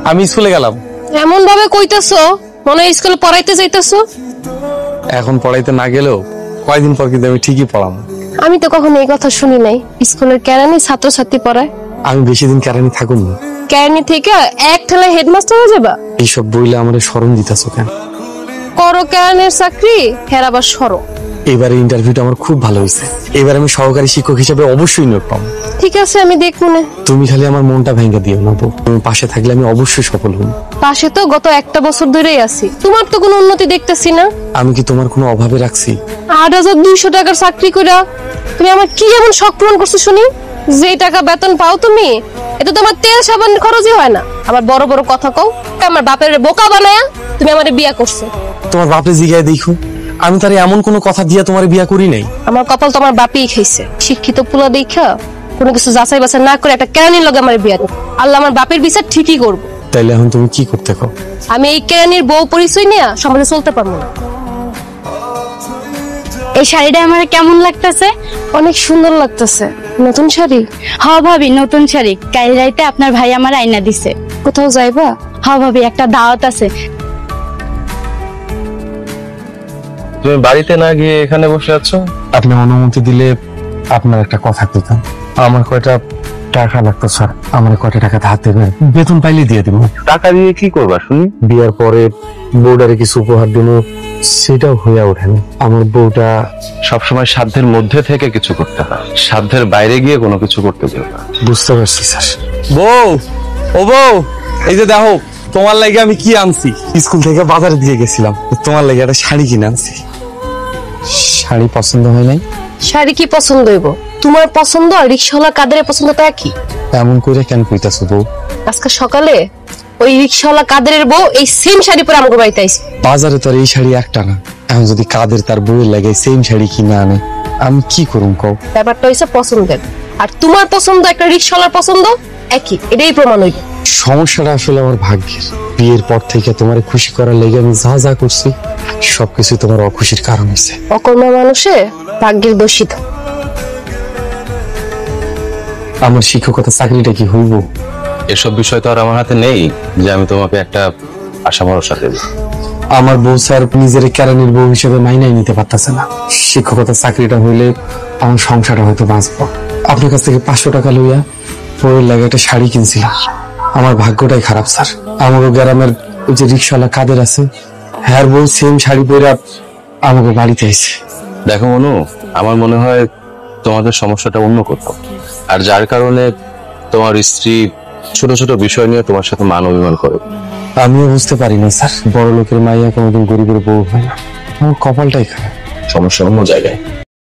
আমি স্কুলে গেলাম। এমন ভাবে কইতাছো মনে হয় স্কুলে পড়াইতে যাইতাছো। এখন পড়াইতে না গেলেও কয়দিন পর কিন্তু আমি ঠিকই পড়াবো। আমি তো কখনো এই কথা শুনি নাই। স্কুলের কেরানি ছাত্রছাত্রী পড়ায়। আমি বেশি দিন কেরানি থাকুন না। কেরানি থেকে এক ঠেলায় হেডমাস্টার হয়ে যাবা? এইসব বইলে আমার শরম দিতেছো কেন? করো কেরানির চাকরি, ফের আবার সরো। এবারে ইন্টারভিউটা আমার খুব ভালো হয়েছে। এবার আমি সহকারী শিক্ষক হিসেবে অবশ্যই নিয়োগ পাবো। ঠিক আছে, আমি দেখবো না। তুমি খালি আমার মনটা ভেঙে দিও না বউ। তুমি পাশে থাকলে আমি অবশ্যই সফল হব। পাশে তো গত একটা বছর ধরেই আছি, তোমার তো কোনো উন্নতি দেখতেছি না। আমি কি তোমার কোনো অভাবে রাখছি? ৮,২০০ টাকার চাকরি কইরা তুমি আমার কি এমন শখ পূরণ করছো শুনি? যে টাকা বেতন পাও তুমি, এটা তোমার তেল সাবান খরচই হয় না। আবার বড় বড় কথা কও, আমার বাপের বোকা বানায়া তুমি আমারে বিয়া করছো। তোমার বাপে জিগায় দেখো, আমি তার এমন কোনো কথা দিয়া তোমার বিয়া করি নাই। আমার কপাল তোমার বাপই খাইছে। শিক্ষিত পোলা দেখা কোনো কিছু যাচাই বাছাই না করে একটা কেরানির লগে আমার বিয়া দেব। আল্লাহ আমার বাপের বিচার ঠিকই করবো। তাইলে এখন তুমি কি করতে কও? আমি এই কেরানির বউ পরিচয় নিয়ে সমাজে চলতে পারবো না। এই শাড়িটা আমার কেমন লাগতেছে? অনেক সুন্দর লাগতেছে। নতুন শাড়ি? হ ভাবি, নতুন শাড়ি। কাল রাইতে আপনার ভাই আমার আইনা দিছে। কোথাও যাইবা? হ ভাবি, একটা দাওয়াত আছে। তুমি বাড়িতে না গিয়ে এখানে বসে আছো? আপনি অনুমতি দিলে আপনার একটা কথা কইতাম। আমার কয়টা টাকা লাগতো স্যার, আমার কয়টা টাকা ধার দেবেন? বেতন পাইলে দিয়ে দিব। টাকা দিয়ে কি করবা শুনি? বিয়ার পরে বউটারে কিছু উপহার দিব, সেটাও হইয়া ওঠেনি। আমার বউটা সবসময় সাধ্যের মধ্যে থেকে কিছু করতে হয়, সাধ্যের বাইরে গিয়ে কোনো কিছু করতে দিও না। বুঝতে পারছি স্যার। বউ, ও বউ, এই যে দেখো তোমার লাগে আমি কি আনছি। স্কুল থেকে বাজারে দিয়ে গেছিলাম, তোমার লাগে একটা শাড়ি কিনে আনছি। শাড়ি পছন্দ হয় নাই? শাড়ি কি পছন্দ হইব? তোমার পছন্দ আর রিক্সাওয়ালা কাদের পছন্দ তো একই। এমন করে কেন কইতাছো বউ? আজকে সকালে ওই রিক্সাওয়ালা কাদের বউ এই সেম শাড়ি পরে আমাকে বাড়িতে আইছে। বাজারে তো আর এই শাড়ি একটা না। এখন যদি কাদের তার বউয়ের লাগে সেম শাড়ি কিনে আনে, আমি কি করুম কও? ব্যাপারটা হইছে পছন্দের, আর তোমার পছন্দ একটা রিক্সাওয়ালার পছন্দ একই, এটাই প্রমাণ হইল। সমস্যাটা আসলে আমার ভাগ্যের। বিয়ের পর থেকে তোমার খুশি করার লেগে আমি যা যা করছি সবকিছু তোমার অখুশির কারণ হয়েছে। অকর্মা মানুষে ভাগ্যের দোষিত। আমার শিক্ষকতা চাকরিটা কি হইব? এসব বিষয় তো আর আমার হাতে নেই যে আমি তোমাকে একটা আশা ভরসা দেব। আমার বউ স্যার নিজের কেরানির বউ হিসেবে মাইনাই নিতে পারতেছে না। শিক্ষকতা চাকরিটা হইলে আমার সংসারটা হয়তো বাঁচবো। আপনার কাছ থেকে 500 টাকা লইয়া বউয়ের লাগে একটা শাড়ি কিনছিলাম। আমার ভাগ্যটাই খারাপ স্যার। আমাকে গ্রামের ওই যে রিক্সাওয়ালা কাদের আছে, হ্যার বউ সেম শাড়ি পরে আমাকে বাড়িতে আইছে। দেখো মনু, আমার মনে হয় তোমাদের সমস্যাটা অন্য কোথাও, আর যার কারণে তোমার স্ত্রী ছোট ছোট বিষয় নিয়ে তোমার সাথে মান অভিমান করে। আমিও বুঝতে পারি না স্যার, বড় লোকের মাইয়া কোনোদিন গরিবের বউ হয় না। আমার কপালটাই খারাপ। সমস্যা অন্য জায়গায়।